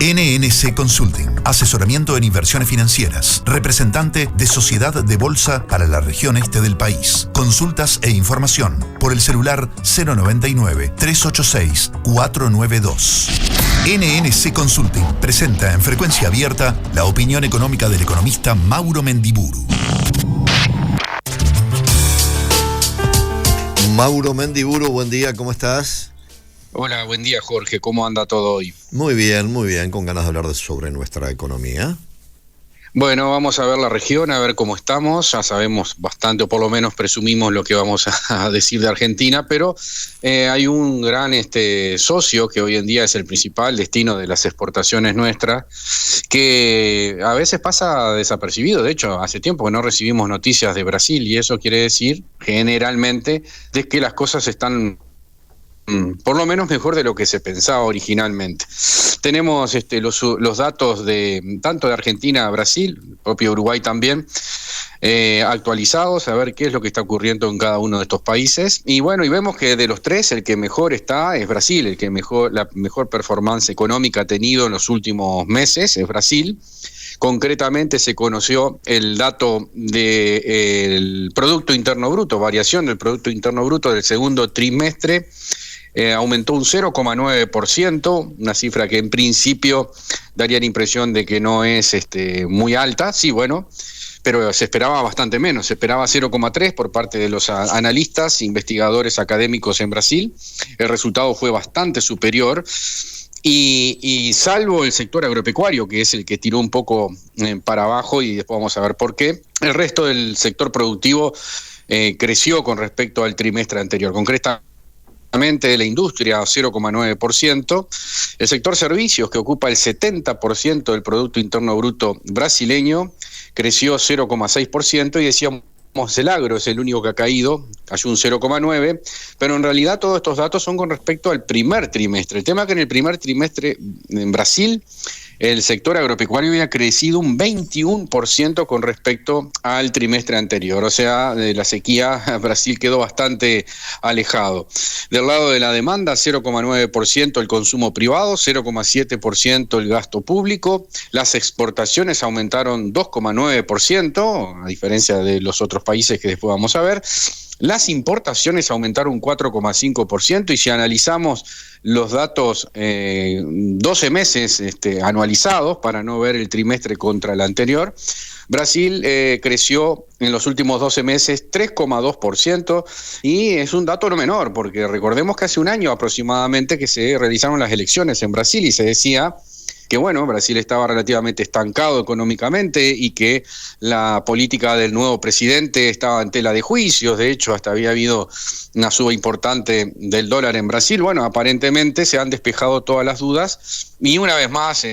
NNC Consulting, asesoramiento en inversiones financieras, representante de Sociedad de Bolsa para la región este del país. Consultas e información por el celular 099-386-492. NNC Consulting presenta en frecuencia abierta la opinión económica del economista Mauro Mendiburu. Mauro Mendiburu, buen día, ¿cómo estás? Hola, buen día Jorge, ¿cómo anda todo hoy? Muy bien, con ganas de hablar sobre nuestra economía. Bueno, vamos a ver la región, a ver cómo estamos. Ya sabemos bastante, o por lo menos presumimos lo que vamos a decir de Argentina, pero hay un gran socio que hoy en día es el principal destino de las exportaciones nuestras, que a veces pasa desapercibido. De hecho, hace tiempo que no recibimos noticias de Brasil, y eso quiere decir generalmente de que las cosas están por lo menos mejor de lo que se pensaba originalmente. Tenemos los datos de tanto de Argentina, Brasil, propio Uruguay también, actualizados, a ver qué es lo que está ocurriendo en cada uno de estos países. Y bueno, y vemos que de los tres, el que mejor está es Brasil, la mejor performance económica ha tenido en los últimos meses es Brasil. Concretamente se conoció el dato del Producto Interno Bruto, variación del Producto Interno Bruto del segundo trimestre. Aumentó un 0,9%, una cifra que en principio daría la impresión de que no es muy alta, sí, bueno, pero se esperaba bastante menos, se esperaba 0,3% por parte de los analistas, investigadores académicos en Brasil. El resultado fue bastante superior. Y salvo el sector agropecuario, que es el que tiró un poco para abajo, y después vamos a ver por qué, el resto del sector productivo creció con respecto al trimestre anterior. Concretamente de la industria, 0,9%. El sector servicios, que ocupa el 70% del Producto Interno Bruto brasileño, creció 0,6%, y decíamos, el agro es el único que ha caído, cayó un 0,9%, pero en realidad todos estos datos son con respecto al primer trimestre. El tema es que en el primer trimestre en Brasil el sector agropecuario había crecido un 21% con respecto al trimestre anterior. O sea, de la sequía, Brasil quedó bastante alejado. Del lado de la demanda, 0,9% el consumo privado, 0,7% el gasto público. Las exportaciones aumentaron 2,9%, a diferencia de los otros países que después vamos a ver. Las importaciones aumentaron 4,5%, y si analizamos los datos 12 meses anualizados, para no ver el trimestre contra el anterior, Brasil creció en los últimos 12 meses 3,2%, y es un dato no menor, porque recordemos que hace un año aproximadamente que se realizaron las elecciones en Brasil y se decía que bueno, Brasil estaba relativamente estancado económicamente y que la política del nuevo presidente estaba en tela de juicios. De hecho, hasta había habido una suba importante del dólar en Brasil. Bueno, aparentemente se han despejado todas las dudas, y una vez más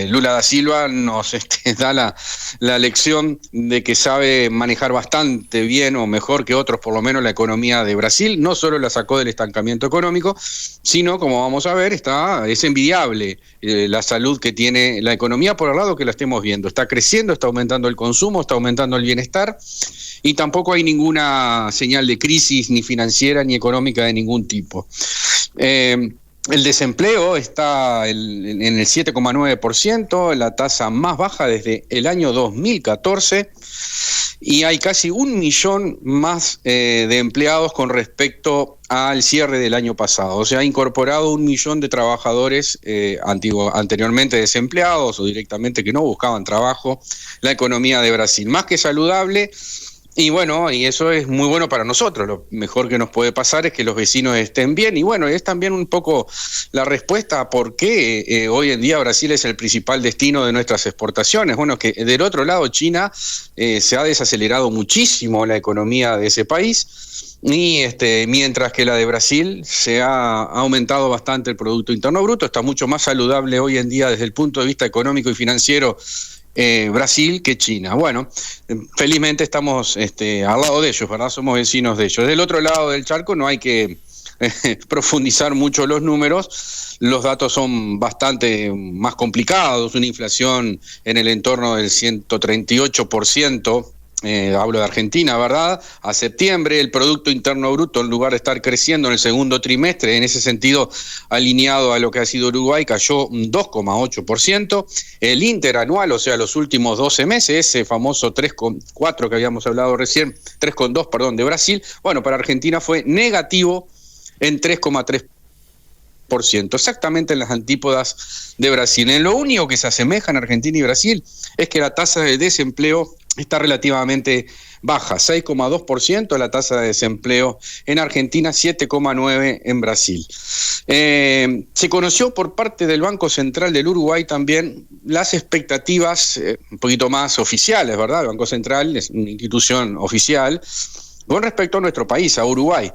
Lula da Silva nos da la lección de que sabe manejar bastante bien, o mejor que otros por lo menos, la economía de Brasil. No solo la sacó del estancamiento económico, sino, como vamos a ver, es envidiable la salud que tiene la economía por el lado que la estemos viendo. Está creciendo, está aumentando el consumo, está aumentando el bienestar, y tampoco hay ninguna señal de crisis ni financiera ni económica de ningún tipo. El desempleo está en el 7,9%, la tasa más baja desde el año 2014, y hay casi 1 millón más de empleados con respecto al cierre del año pasado. O sea, ha incorporado 1 millón de trabajadores anteriormente desempleados o directamente que no buscaban trabajo, la economía de Brasil. Más que saludable. Y bueno, y eso es muy bueno para nosotros. Lo mejor que nos puede pasar es que los vecinos estén bien. Y bueno, es también un poco la respuesta a por qué hoy en día Brasil es el principal destino de nuestras exportaciones. Bueno, que del otro lado China se ha desacelerado muchísimo la economía de ese país. Y mientras que la de Brasil se ha aumentado bastante el Producto Interno Bruto, está mucho más saludable hoy en día desde el punto de vista económico y financiero Brasil que China. Bueno, felizmente estamos al lado de ellos, ¿verdad? Somos vecinos de ellos. Del otro lado del charco no hay que profundizar mucho los números. Los datos son bastante más complicados, una inflación en el entorno del 138%, hablo de Argentina, ¿verdad? A septiembre el Producto Interno Bruto, en lugar de estar creciendo en el segundo trimestre, en ese sentido alineado a lo que ha sido Uruguay, cayó un 2,8%. El interanual, o sea, los últimos 12 meses, ese famoso 3,4 que habíamos hablado recién, 3,2, perdón, de Brasil, bueno, para Argentina fue negativo en 3,3%. Exactamente en las antípodas de Brasil. En lo único que se asemejan Argentina y Brasil es que la tasa de desempleo está relativamente baja, 6,2% la tasa de desempleo en Argentina, 7,9% en Brasil. Se conoció por parte del Banco Central del Uruguay también las expectativas un poquito más oficiales, ¿verdad? El Banco Central es una institución oficial con respecto a nuestro país, a Uruguay.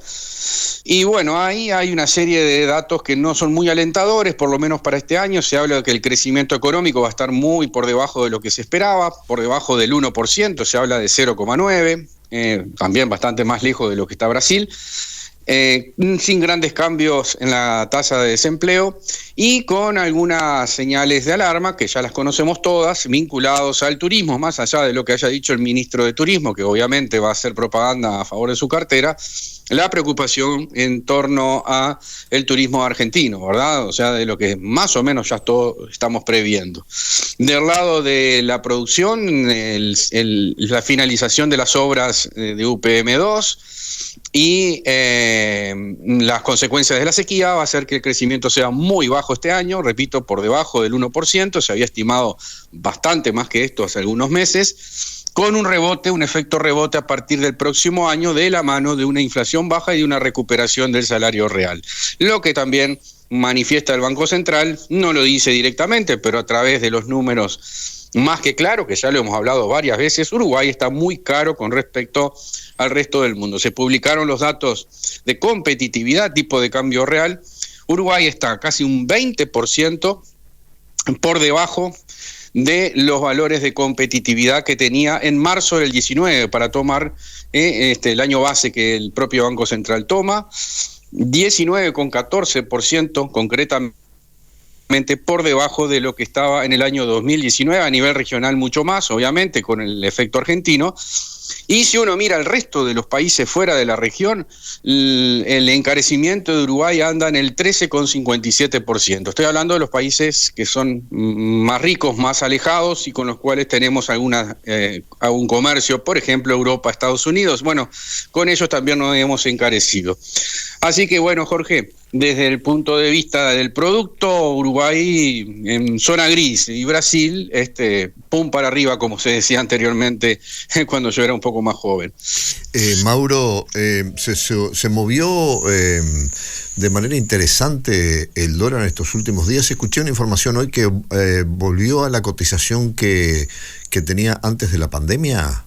Y bueno, ahí hay una serie de datos que no son muy alentadores, por lo menos para este año. Se habla de que el crecimiento económico va a estar muy por debajo de lo que se esperaba, por debajo del 1%, se habla de 0,9%, también bastante más lejos de lo que está Brasil. Sin grandes cambios en la tasa de desempleo y con algunas señales de alarma que ya las conocemos todas, vinculados al turismo, más allá de lo que haya dicho el ministro de Turismo, que obviamente va a hacer propaganda a favor de su cartera, la preocupación en torno a el turismo argentino, ¿verdad? O sea, de lo que más o menos ya todos estamos previendo. Del lado de la producción, la finalización de las obras de UPM2, y las consecuencias de la sequía va a hacer que el crecimiento sea muy bajo este año, repito, por debajo del 1%, se había estimado bastante más que esto hace algunos meses, con un efecto rebote a partir del próximo año de la mano de una inflación baja y de una recuperación del salario real. Lo que también manifiesta el Banco Central, no lo dice directamente, pero a través de los números más que claro, que ya lo hemos hablado varias veces, Uruguay está muy caro con respecto al resto del mundo. Se publicaron los datos de competitividad, tipo de cambio real. Uruguay está casi un 20% por debajo de los valores de competitividad que tenía en marzo del 19, para tomar el año base que el propio Banco Central toma, 19,14% concretamente por debajo de lo que estaba en el año 2019, a nivel regional mucho más, obviamente, con el efecto argentino. Y si uno mira el resto de los países fuera de la región, el encarecimiento de Uruguay anda en el 13,57%. Estoy hablando de los países que son más ricos, más alejados y con los cuales tenemos algún comercio, por ejemplo, Europa, Estados Unidos. Bueno, con ellos también nos hemos encarecido. Así que bueno, Jorge, desde el punto de vista del producto, Uruguay en zona gris y Brasil, pum para arriba, como se decía anteriormente cuando yo era un poco más joven. Mauro, se movió de manera interesante el dólar en estos últimos días. Escuché una información hoy que volvió a la cotización que tenía antes de la pandemia.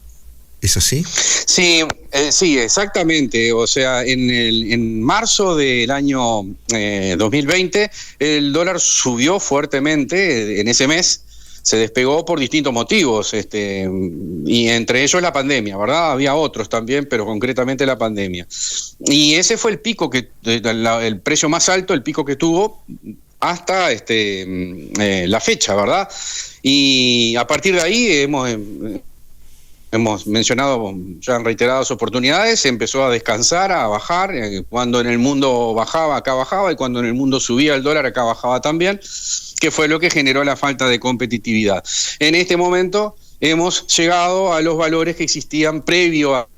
¿Es así? Sí, exactamente. O sea, en marzo del año 2020, el dólar subió fuertemente en ese mes. Se despegó por distintos motivos, y entre ellos la pandemia, ¿verdad? Había otros también, pero concretamente la pandemia. Y ese fue el pico, el precio más alto, el pico que tuvo hasta la fecha, ¿verdad? Y a partir de ahí hemos mencionado ya en reiteradas oportunidades, empezó a descansar, a bajar, cuando en el mundo bajaba, acá bajaba, y cuando en el mundo subía el dólar, acá bajaba también, que fue lo que generó la falta de competitividad. En este momento hemos llegado a los valores que existían previo a...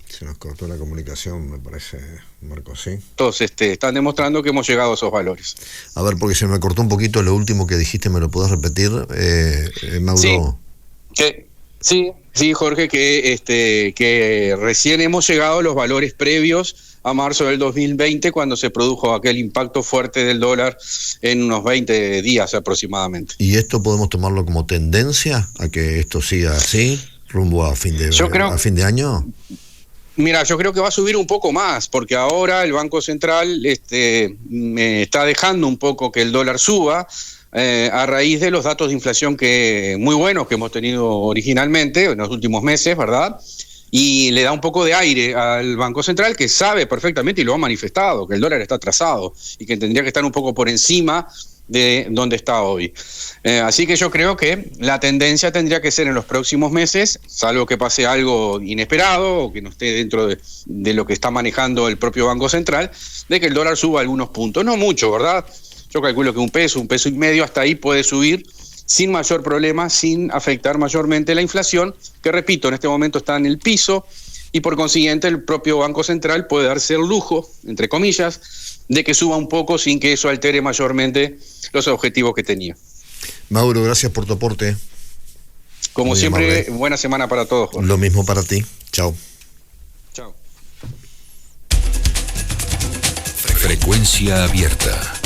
Se nos cortó la comunicación, me parece, Marco, ¿sí? Entonces, están demostrando que hemos llegado a esos valores. A ver, porque se me cortó un poquito lo último que dijiste, ¿me lo podés repetir, Mauro? Sí, Jorge, que recién hemos llegado a los valores previos a marzo del 2020, cuando se produjo aquel impacto fuerte del dólar en unos 20 días aproximadamente. ¿Y esto podemos tomarlo como tendencia a que esto siga así, rumbo a fin de año? Mira, yo creo que va a subir un poco más, porque ahora el Banco Central está dejando un poco que el dólar suba, a raíz de los datos de inflación muy buenos que hemos tenido originalmente en los últimos meses, ¿verdad? Y le da un poco de aire al Banco Central, que sabe perfectamente y lo ha manifestado, que el dólar está atrasado y que tendría que estar un poco por encima de donde está hoy. Así que yo creo que la tendencia tendría que ser en los próximos meses, salvo que pase algo inesperado o que no esté dentro de lo que está manejando el propio Banco Central, de que el dólar suba algunos puntos, no mucho, ¿verdad? Yo calculo que un peso y medio, hasta ahí puede subir sin mayor problema, sin afectar mayormente la inflación, que repito, en este momento está en el piso, y por consiguiente el propio Banco Central puede darse el lujo, entre comillas, de que suba un poco sin que eso altere mayormente los objetivos que tenía. Mauro, gracias por tu aporte. Como muy siempre, amable. Buena semana para todos, Jorge. Lo mismo para ti. Chao. Frecuencia abierta.